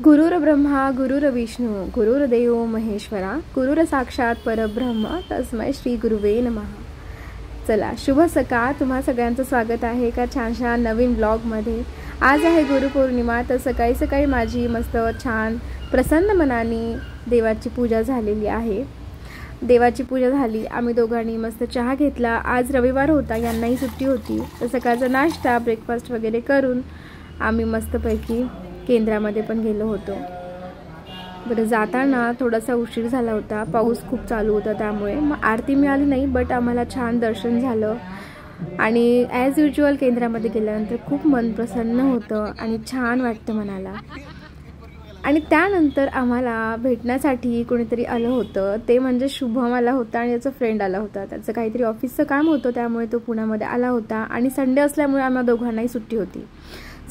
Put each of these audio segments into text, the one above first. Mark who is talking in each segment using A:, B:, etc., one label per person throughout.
A: गुरुर ब्रह्मा गुरुर विष्णू गुरुर्देव महेश्वरा गुरुर साक्षात परब्रह्म तस्मै श्री गुरुवे नमः. चला, शुभ सकाळ. तुम्हा सगळ्यांचं स्वागत आहे एका छानशा नवीन ब्लॉगमध्ये. आज आहे गुरुपौर्णिमा. तर सकाळी सकाळी माझी मस्त छान प्रसन्न मनाने देवाची पूजा झालेली आहे. देवाची पूजा झाली. आम्ही दोघांनी मस्त चहा घेतला. आज रविवार होता, यांनाही सुट्टी होती. तर सकाळचा नाश्ता ब्रेकफास्ट वगैरे करून आम्ही मस्तपैकी केंद्रामध्ये पण गेलो होतो. बरं, जाताना थोडासा उशीर झाला होता, पाऊस खूप चालू होता, त्यामुळे मग आरती मिळाली नाही, बट आम्हाला छान दर्शन झालं. आणि ॲज युज्युअल केंद्रामध्ये गेल्यानंतर खूप मन प्रसन्न होतं आणि छान वाटतं मनाला. आणि त्यानंतर आम्हाला भेटण्यासाठी कोणीतरी आलं होतं. ते म्हणजे शुभम आला होता आणि त्याचा फ्रेंड आला होता. त्याचं काहीतरी ऑफिसचं काम होतं, त्यामुळे तो पुण्यामध्ये आला होता. आणि संडे असल्यामुळे आम्हा दोघांनाही सुट्टी होती.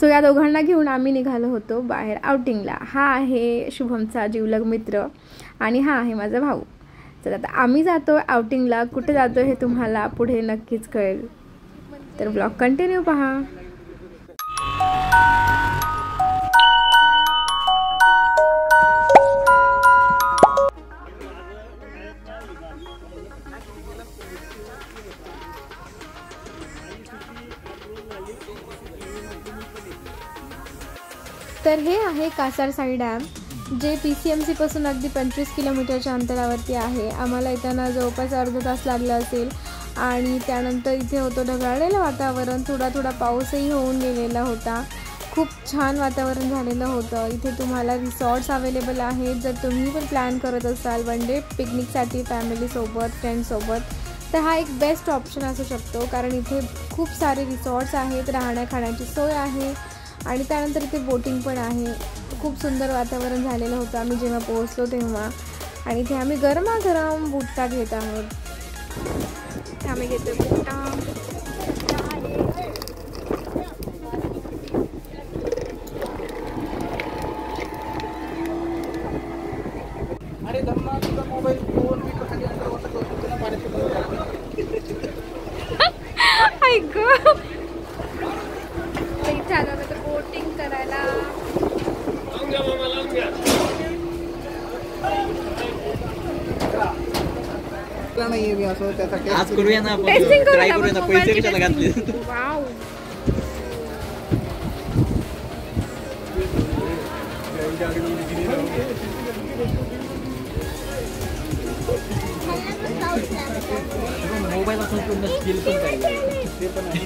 A: सो या दोघांना घेऊन आम्ही निघालो होतो बाहेर आउटिंगला. हा आहे शुभमचा जीवलग मित्र आणि हा आहे माझा भाऊ. तर आता आम्ही जातो आउटिंगला. कुठे जातो हे तुम्हाला पुढे नक्कीच कळेल, तर ब्लॉग कंटिन्यू पहा. तर हे आहे कासारसाई डॅम, जे PCMC पासून अगदी 25 किलोमीटरच्या अंतरावरती आहे. आम्हाला येताना जवळपास अर्धा तास लागला असेल. आणि त्यानंतर इथे होतं ढगाळलेलं वातावरण, थोडा थोडा पाऊसही होऊन गेलेला होता. खूप छान वातावरण झालेलं होतं. इथे तुम्हाला रिसॉर्ट्स अवेलेबल आहेत. जर तुम्ही पण प्लॅन करत असाल वन डे पिकनिकसाठी फॅमिलीसोबत फ्रेंड्ससोबत, तर हा एक बेस्ट ऑप्शन असू शकतो. कारण इथे खूप सारे रिसॉर्ट्स आहेत, राहण्या खाण्याची सोय आहे आणि त्यानंतर इथे बोटिंग पण आहे. खूप सुंदर वातावरण झालेलं होतं आम्ही जेव्हा पोहोचलो तेव्हा. आणि इथे आम्ही गरमागरम बुट्टा घेत आहोत. आम्ही घेतो बुट्टा.
B: अरे धम्मा, तुझा मोबाईल फोन मी खाली अंदर होता तुला पाण्यात
A: ऐक इथे आलं होतं बोटिंग करायला.
B: नाही मी असं त्यासाठी
C: आज करूया ना, आपण
A: टेस्टिंग
C: ट्राय करूया ना. पैसे कशाला घातले?
A: वाव,
C: मोबाईल असून पूर्ण स्किल पण पाहिजे. ते पण आहे.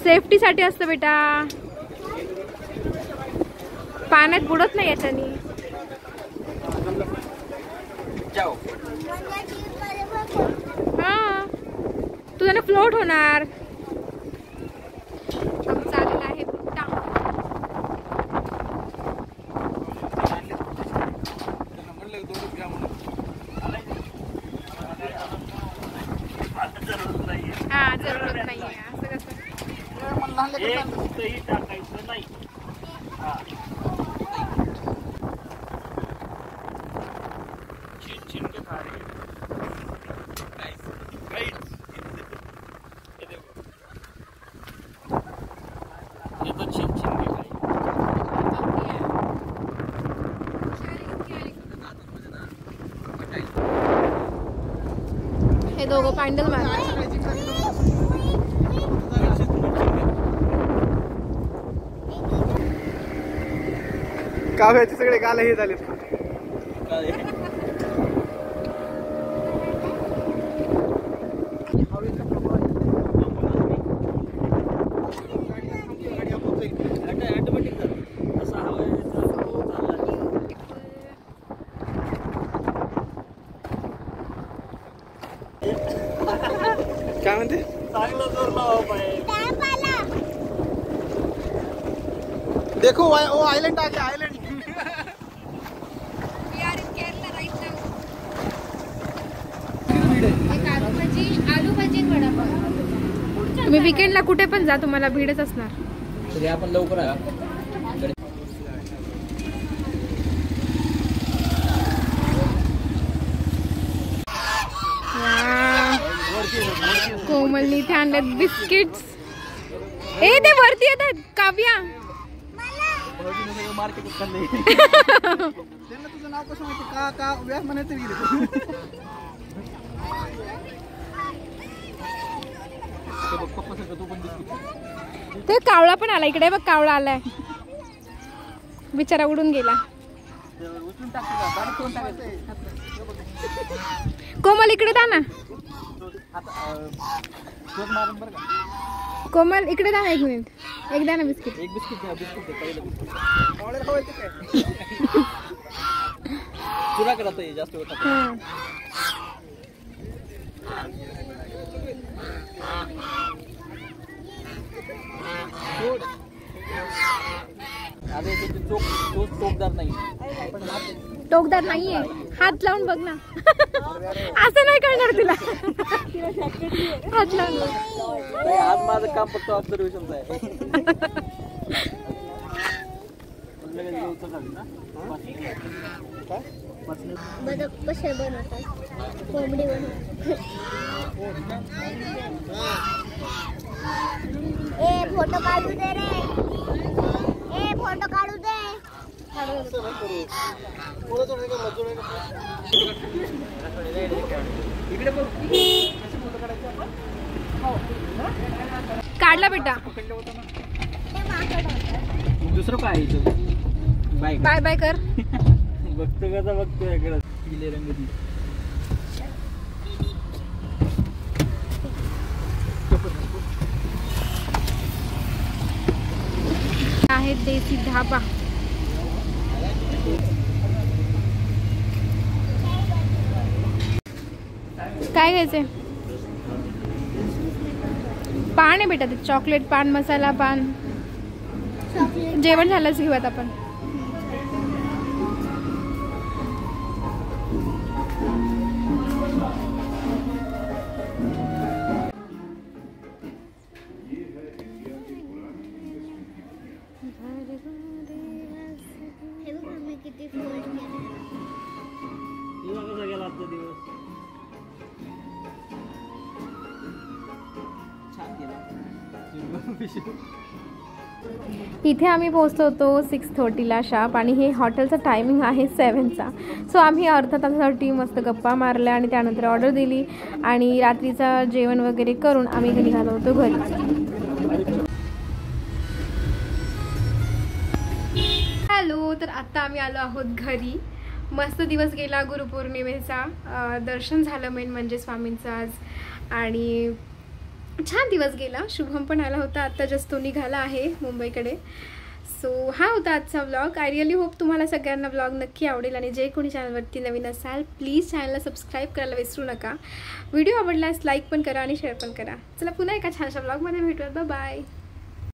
A: सेफ्टीसाठी असतं बेटा, पाण्यात बुडत नाही याच्यानी. हा, तुझ्याने फ्लोट होणार. आमचा आलेला आहे बुट्टा. हा, जरूरत नाहीये. असं कसं
C: टाकायचं नाही.
A: हे दोघं पॅन्डल मारतात.
B: काव्याचे सगळे गाल हे झाले. काय म्हणते?
C: चांगलं जोर लावा पाहिजे.
B: देखो वो आइलैंड आ गया, आइलैंड.
A: आलू भाजी वडापाव. तुम्ही विकेंडला कुठे पण जा तुम्हाला भीडच असणार.
C: तरी आपण लवकर आला.
A: कोमलनी इथे आणलेत बिस्किट्स. ए ते वरती येतात काव्या.
C: मार्केट खाल्ले.
B: त्यांना तुझं नाव कसं माहिती? का व्यास म्हणायचं गेले.
A: ते कावळा पण आला इकडे बघ. कावळा आलाय बिचारा उडून गेला. कोमल इकडे दा ना. कोमल इकडे दा ना 1 मिनिट. एकदा ना बिस्किट.
C: एक बिस्किट द्या, बिस्किट द्या, पहिलं बिस्किट. चुरा करा ताई, जास्त वेळ टाका. अरे ते टोकदार नाही.
A: टोकदार नाहीये. हात लावून बघ ना. असं नाही करणार तुला. हात लावून बघ.
C: आज माझं काम फक्त ऑब्झर्वेशनचं आहे.
D: बदक कसे बनवतात? कोंबडी बनवतात. ए फोटो काढू दे रे. ए फोटो काढू दे.
A: काढला बेटा.
C: दुसरं काय आहे? बाय
A: बाय बाय कर.
C: बघतो कसा बघतो इकडं. पिले रंग
A: आहे देसी धाबा. काय घ्यायचंय? पान आहे बेटा ते. चॉकलेट पान, मसाला पान. जेवण झालंच घेऊयात आपण.
D: हे बघ मम्मी किती फोल्ड केले.
C: कसा गेला आजचा दिवस? छान गेला.
A: इथे आम्ही पोहोचतो होतो 6:30ला शाप. आणि हे हॉटेलचं टायमिंग आहे 7चा. सो आम्ही अर्धा तासासाठी मस्त गप्पा मारल्या आणि त्यानंतर ऑर्डर दिली आणि रात्रीचा जेवण वगैरे करून आम्ही निघालो होतो घरी. हॅलो. तर आत्ता आम्ही आलो आहोत घरी. मस्त दिवस गेला गुरुपौर्णिमेचा. दर्शन झालं मेन म्हणजे स्वामींचं आज. आणि छान दिवस गेला. शुभम पण आला होता. आत्ता जस्ट तो निघाला आहे मुंबईकडे. सो हा होता आजचा व्लॉग. आय रिअली होप तुम्हाला सगळ्यांना व्लॉग नक्की आवडेल. आणि जे कोणी चॅनलवरती नवीन असाल प्लीज चॅनलला सबस्क्राईब करायला विसरू नका. व्हिडिओ आवडल्यास लाईक पण करा आणि शेअर पण करा. चला पुन्हा एका छानशा व्लॉगमध्ये भेटूयात. बाय.